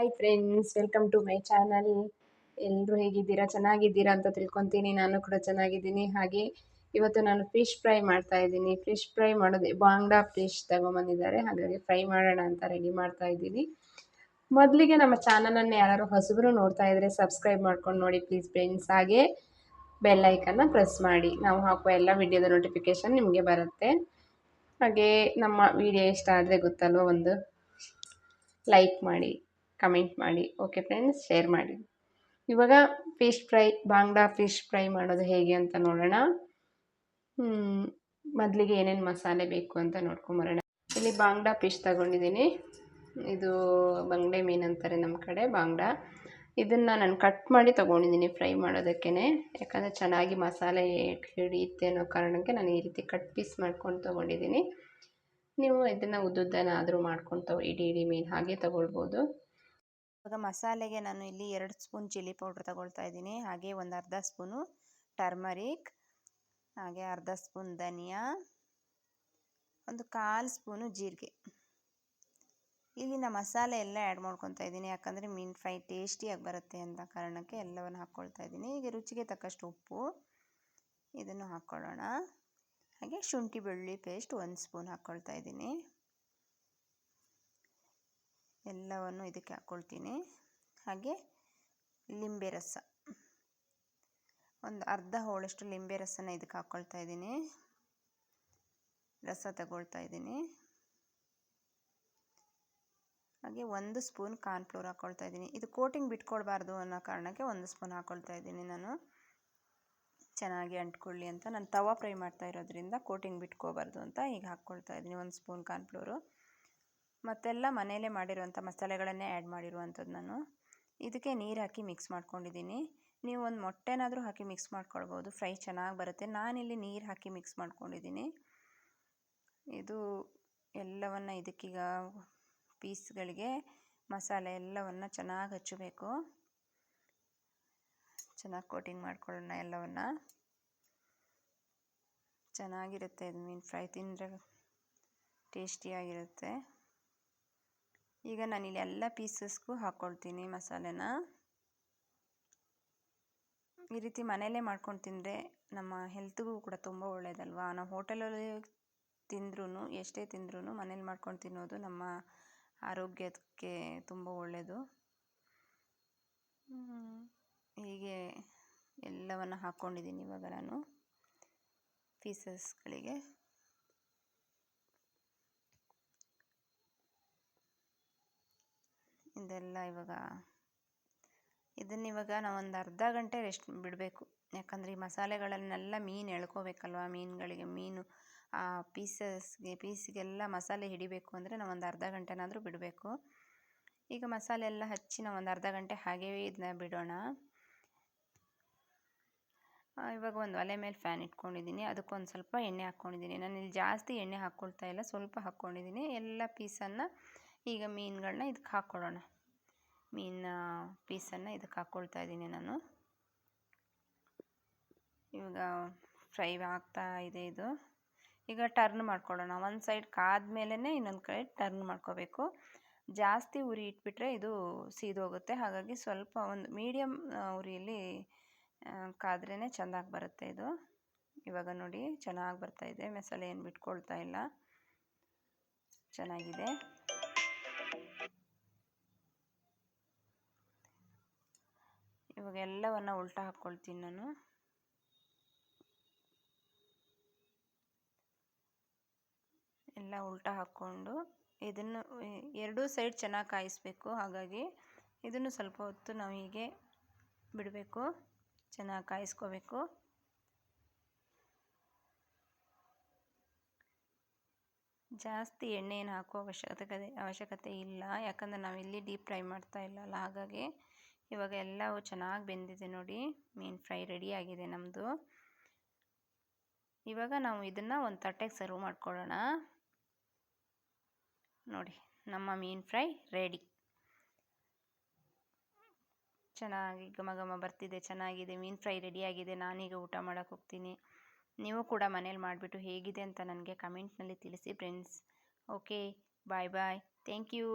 Hi friends, welcome to my channel. ಎಲ್ಲರೂ ಹೇಗಿದ್ದೀರಾ? ಚೆನ್ನಾಗಿದ್ದೀರಾ ಅಂತ ತಿಳ್ಕೊತೀನಿ. ನಾನು ಕೂಡ ಚೆನ್ನಾಗಿದ್ದೀನಿ. ಹಾಗೆ ಇವತ್ತು ನಾನು ಫಿಶ್ ಫ್ರೈ ಮಾಡ್ತಾ ಇದ್ದೀನಿ. ಫಿಶ್ ಫ್ರೈ ಮಾಡೋದು ಬಾಂಗ್ಡಾ ಫಿಶ್ ತಗೊಂಬಂದಿದ್ದಾರೆ, ಹಾಗಾಗಿ ಫ್ರೈ ಮಾಡೋಣ ಅಂತ ರೆಡಿ ಮಾಡ್ತಾ ಇದ್ದೀನಿ. ಮೊದಲಿಗೆ ನಮ್ಮ ಚಾನಲನ್ನು ಯಾರು ಹೊಸಬರು ನೋಡ್ತಾ ಇದ್ದರೆ ಸಬ್ಸ್ಕ್ರೈಬ್ ಮಾಡ್ಕೊಂಡು ನೋಡಿ ಪ್ಲೀಸ್ ಫ್ರೆಂಡ್ಸ್. ಹಾಗೆ ಬೆಲ್ ಐಕನ್ನ ಪ್ರೆಸ್ ಮಾಡಿ, ನಾವು ಹಾಕುವ ಎಲ್ಲ ವಿಡಿಯೋದ ನೋಟಿಫಿಕೇಶನ್ ನಿಮಗೆ ಬರುತ್ತೆ. ಹಾಗೆ ನಮ್ಮ ವಿಡಿಯೋ ಇಷ್ಟ ಆದರೆ ಗೊತ್ತಲ್ವ, ಒಂದು ಲೈಕ್ ಮಾಡಿ, ಕಮೆಂಟ್ ಮಾಡಿ, ಓಕೆ ಫ್ರೆಂಡ್ಸ್, ಶೇರ್ ಮಾಡಿ. ಇವಾಗ ಫಿಶ್ ಫ್ರೈ, ಬಾಂಗ್ಡಾ ಫಿಶ್ ಫ್ರೈ ಮಾಡೋದು ಹೇಗೆ ಅಂತ ನೋಡೋಣ. ಮೊದಲಿಗೆ ಏನೇನು ಮಸಾಲೆ ಬೇಕು ಅಂತ ನೋಡ್ಕೊಂಬರೋಣ. ಇಲ್ಲಿ ಬಾಂಗ್ಡಾ ಫಿಶ್ ತಗೊಂಡಿದ್ದೀನಿ. ಇದು ಬಂಗಡೆ ಮೀನು ಅಂತಾರೆ ನಮ್ಮ ಕಡೆ, ಬಾಂಗ್ಡಾ. ಇದನ್ನು ನಾನು ಕಟ್ ಮಾಡಿ ತೊಗೊಂಡಿದ್ದೀನಿ ಫ್ರೈ ಮಾಡೋದಕ್ಕೇ, ಯಾಕಂದರೆ ಚೆನ್ನಾಗಿ ಮಸಾಲೆ ಹಿಡಿಯುತ್ತೆ ಅನ್ನೋ ಕಾರಣಕ್ಕೆ ನಾನು ಈ ರೀತಿ ಕಟ್ ಪೀಸ್ ಮಾಡ್ಕೊಂಡು ತೊಗೊಂಡಿದ್ದೀನಿ. ನೀವು ಇದನ್ನು ಉದ್ದುದ್ದನಾದರೂ ಮಾಡ್ಕೊಂಡು ಇಡೀ ಮೀನು ಹಾಗೆ ತೊಗೊಳ್ಬೋದು. ಇವಾಗ ಮಸಾಲೆಗೆ ನಾನು ಇಲ್ಲಿ 2 ಸ್ಪೂನ್ ಚಿಲ್ಲಿ ಪೌಡ್ರ್ ತಗೊಳ್ತಾ ಇದ್ದೀನಿ. ಹಾಗೆ ಒಂದು ಅರ್ಧ ಸ್ಪೂನು ಟರ್ಮರಿಕ್, ಹಾಗೆ ಅರ್ಧ ಸ್ಪೂನ್ ಧನಿಯಾ, ಒಂದು 1/4 ಸ್ಪೂನು ಜೀರಿಗೆ. ಇಲ್ಲಿನ ಮಸಾಲೆ ಎಲ್ಲ ಆ್ಯಡ್ ಮಾಡ್ಕೊತಾ ಇದ್ದೀನಿ, ಯಾಕಂದರೆ ಮೀನು ಫ್ರೈ ಟೇಸ್ಟಿಯಾಗಿ ಬರುತ್ತೆ ಅಂತ ಕಾರಣಕ್ಕೆ ಎಲ್ಲವನ್ನು ಹಾಕ್ಕೊಳ್ತಾ ಇದ್ದೀನಿ. ಈಗ ರುಚಿಗೆ ತಕ್ಕಷ್ಟು ಉಪ್ಪು, ಇದನ್ನು ಹಾಕ್ಕೊಳ್ಳೋಣ. ಹಾಗೆ ಶುಂಠಿ ಬೆಳ್ಳುಳ್ಳಿ ಪೇಸ್ಟ್ 1 ಸ್ಪೂನ್ ಹಾಕ್ಕೊಳ್ತಾ ಇದ್ದೀನಿ. ಎಲ್ಲವನ್ನು ಇದಕ್ಕೆ ಹಾಕ್ಕೊಳ್ತೀನಿ. ಹಾಗೆ ಲಿಂಬೆ ರಸ, ಒಂದು ಅರ್ಧ ಹೋಳಷ್ಟು ಲಿಂಬೆ ರಸನ ಇದಕ್ಕೆ ಹಾಕ್ಕೊಳ್ತಾ ಇದ್ದೀನಿ. ರಸ ತಗೊಳ್ತಾ ಇದ್ದೀನಿ. ಹಾಗೆ 1 ಸ್ಪೂನ್ ಕಾರ್ನ್ಫ್ಲೋರ್ ಹಾಕ್ಕೊಳ್ತಾ ಇದ್ದೀನಿ. ಇದು ಕೋಟಿಂಗ್ ಬಿಟ್ಕೊಳ್ಬಾರ್ದು ಅನ್ನೋ ಕಾರಣಕ್ಕೆ 1 ಸ್ಪೂನ್ ಹಾಕ್ಕೊಳ್ತಾ ಇದ್ದೀನಿ ನಾನು, ಚೆನ್ನಾಗಿ ಅಂಟ್ಕೊಳ್ಳಿ ಅಂತ. ನಾನು ತವಾ ಫ್ರೈ ಮಾಡ್ತಾ ಇರೋದ್ರಿಂದ ಕೋಟಿಂಗ್ ಬಿಟ್ಕೋಬಾರ್ದು ಅಂತ ಈಗ ಹಾಕ್ಕೊಳ್ತಾ ಇದ್ದೀನಿ 1 ಸ್ಪೂನ್ ಕಾರ್ನ್ಫ್ಲೋರು. ಮತ್ತೆಲ್ಲ ಮನೆಯಲ್ಲೇ ಮಾಡಿರುವಂಥ ಮಸಾಲೆಗಳನ್ನೇ ಆ್ಯಡ್ ಮಾಡಿರುವಂಥದ್ದು ನಾನು. ಇದಕ್ಕೆ ನೀರು ಹಾಕಿ ಮಿಕ್ಸ್ ಮಾಡ್ಕೊಂಡಿದ್ದೀನಿ. ನೀವು ಒಂದು ಮೊಟ್ಟೆನಾದರೂ ಹಾಕಿ ಮಿಕ್ಸ್ ಮಾಡ್ಕೊಳ್ಬೋದು, ಫ್ರೈ ಚೆನ್ನಾಗಿ ಬರುತ್ತೆ. ನಾನಿಲ್ಲಿ ನೀರು ಹಾಕಿ ಮಿಕ್ಸ್ ಮಾಡ್ಕೊಂಡಿದ್ದೀನಿ. ಇದು ಎಲ್ಲವನ್ನು ಇದಕ್ಕೀಗ ಪೀಸ್ಗಳಿಗೆ ಮಸಾಲೆ ಎಲ್ಲವನ್ನು ಚೆನ್ನಾಗಿ ಹಚ್ಚಬೇಕು. ಚೆನ್ನಾಗಿ ಕೋಟಿಂಗ್ ಮಾಡ್ಕೊಳ್ಳೋಣ ಎಲ್ಲವನ್ನು. ಚೆನ್ನಾಗಿರುತ್ತೆ ಇದು ಮೀನು ಫ್ರೈ, ತಿಂದರೆ ಟೇಸ್ಟಿಯಾಗಿರುತ್ತೆ. ಈಗ ನಾನಿಲ್ಲಿ ಎಲ್ಲ ಪೀಸಸ್ಗೂ ಹಾಕ್ಕೊಳ್ತೀನಿ ಮಸಾಲೆನ. ಈ ರೀತಿ ಮನೆಯಲ್ಲೇ ಮಾಡ್ಕೊಂಡು ತಿಂದರೆ ನಮ್ಮ ಹೆಲ್ತ್ಗೂ ಕೂಡ ತುಂಬ ಒಳ್ಳೆಯದಲ್ವಾ. ನಾವು ಹೋಟೆಲಲ್ಲಿ ತಿಂದ್ರೂ, ಎಷ್ಟೇ ತಿಂದ್ರೂ ಮನೇಲಿ ಮಾಡ್ಕೊಂಡು ತಿನ್ನೋದು ನಮ್ಮ ಆರೋಗ್ಯಕ್ಕೆ ತುಂಬ ಒಳ್ಳೆಯದು. ಹೀಗೆ ಎಲ್ಲವನ್ನು ಹಾಕ್ಕೊಂಡಿದ್ದೀನಿ ಇವಾಗ ನಾನು ಪೀಸಸ್ಗಳಿಗೆ. ಇದೆಲ್ಲ ಇದನ್ನಿವಾಗ ನಾವು ಒಂದು ಅರ್ಧ ಗಂಟೆ ರೆಸ್ಟ್ ಬಿಡಬೇಕು, ಯಾಕಂದರೆ ಈ ಮಸಾಲೆಗಳನ್ನೆಲ್ಲ ಮೀನು ಎಳ್ಕೋಬೇಕಲ್ವ. ಮೀನು ಆ ಪೀಸಿಗೆಲ್ಲ ಮಸಾಲೆ ಹಿಡಿಬೇಕು ಅಂದರೆ ನಾವು ಒಂದು ಅರ್ಧ ಗಂಟೆನಾದರೂ ಬಿಡಬೇಕು. ಈಗ ಮಸಾಲೆ ಎಲ್ಲ ಹಚ್ಚಿ ನಾವು ಒಂದು ಅರ್ಧ ಗಂಟೆ ಹಾಗೇ ಇದನ್ನ ಬಿಡೋಣ. ಇವಾಗ ಒಂದು ಒಲೆ ಮೇಲೆ ಫ್ಯಾನ್ ಇಟ್ಕೊಂಡಿದ್ದೀನಿ, ಅದಕ್ಕೊಂದು ಸ್ವಲ್ಪ ಎಣ್ಣೆ ಹಾಕ್ಕೊಂಡಿದ್ದೀನಿ. ನಾನು ಇಲ್ಲಿ ಜಾಸ್ತಿ ಎಣ್ಣೆ ಹಾಕ್ಕೊಳ್ತಾ ಇಲ್ಲ, ಸ್ವಲ್ಪ ಹಾಕ್ಕೊಂಡಿದ್ದೀನಿ. ಎಲ್ಲ ಪೀಸನ್ನು ಈಗ ಮೀನುಗಳನ್ನ ಇದಕ್ಕೆ ಹಾಕ್ಕೊಳ್ಳೋಣ. ಮೀನಿನ ಪೀಸನ್ನು ಇದಕ್ಕೆ ಹಾಕ್ಕೊಳ್ತಾ ಇದ್ದೀನಿ ನಾನು. ಇವಾಗ ಫ್ರೈ ಆಗ್ತಾ ಇದೆ ಇದು. ಈಗ ಟರ್ನ್ ಮಾಡ್ಕೊಳ್ಳೋಣ. ಒಂದು ಸೈಡ್ ಕಾದ್ಮೇಲೆ ಇನ್ನೊಂದು ಕಡೆ ಟರ್ನ್ ಮಾಡ್ಕೋಬೇಕು. ಜಾಸ್ತಿ ಉರಿ ಇಟ್ಬಿಟ್ರೆ ಇದು ಸೀದೋಗುತ್ತೆ. ಹಾಗಾಗಿ ಸ್ವಲ್ಪ ಒಂದು ಮೀಡಿಯಮ್ ಉರಿಯಲ್ಲಿ ಕಾದ್ರೇ ಚೆಂದಾಗಿ ಬರುತ್ತೆ ಇದು. ಇವಾಗ ನೋಡಿ ಚೆನ್ನಾಗಿ ಬರ್ತಾಯಿದೆ, ಮಸಾಲೆ ಏನು ಬಿಟ್ಕೊಳ್ತಾ ಇಲ್ಲ, ಚೆನ್ನಾಗಿದೆ. ಇವಾಗ ಎಲ್ಲವನ್ನು ಉಲ್ಟಾ ಹಾಕ್ಕೊಳ್ತೀನಿ ನಾನು. ಎಲ್ಲ ಉಲ್ಟಾ ಹಾಕ್ಕೊಂಡು ಇದನ್ನು ಎರಡೂ ಸೈಡ್ ಚೆನ್ನಾಗಿ ಕಾಯಿಸಬೇಕು. ಹಾಗಾಗಿ ಇದನ್ನು ಸ್ವಲ್ಪ ಹೊತ್ತು ನಾವು ಹೀಗೆ ಬಿಡಬೇಕು, ಚೆನ್ನಾಗಿ ಕಾಯಿಸ್ಕೋಬೇಕು. ಜಾಸ್ತಿ ಎಣ್ಣೆ ಏನು ಹಾಕೋ ಅವಶ್ಯಕತೆ ಇಲ್ಲ, ಯಾಕಂದರೆ ನಾವಿಲ್ಲಿ ಡೀಪ್ ಫ್ರೈ ಮಾಡ್ತಾ ಇಲ್ಲಲ್ಲ. ಹಾಗಾಗಿ ಇವಾಗ ಎಲ್ಲವೂ ಚೆನ್ನಾಗಿ ಬೆಂದಿದೆ ನೋಡಿ, ಮೀನು ಫ್ರೈ ರೆಡಿಯಾಗಿದೆ ನಮ್ಮದು. ಇವಾಗ ನಾವು ಇದನ್ನು ಒಂದು ತಟ್ಟೆಗೆ ಸರ್ವ್ ಮಾಡ್ಕೊಳ್ಳೋಣ. ನೋಡಿ, ನಮ್ಮ ಮೀನು ಫ್ರೈ ರೆಡಿ. ಚೆನ್ನಾಗಿ ಘಮ ಘಮ ಬರ್ತಿದೆ, ಚೆನ್ನಾಗಿದೆ, ಮೀನು ಫ್ರೈ ರೆಡಿಯಾಗಿದೆ. ನಾನೀಗ ಊಟ ಮಾಡೋಕ್ಕೆ ಹೋಗ್ತೀನಿ. ನೀವು ಕೂಡ ಮನೇಲಿ ಮಾಡಿಬಿಟ್ಟು ಹೇಗಿದೆ ಅಂತ ನನಗೆ ಕಮೆಂಟ್ನಲ್ಲಿ ತಿಳಿಸಿ friends. Okay, bye bye, thank you.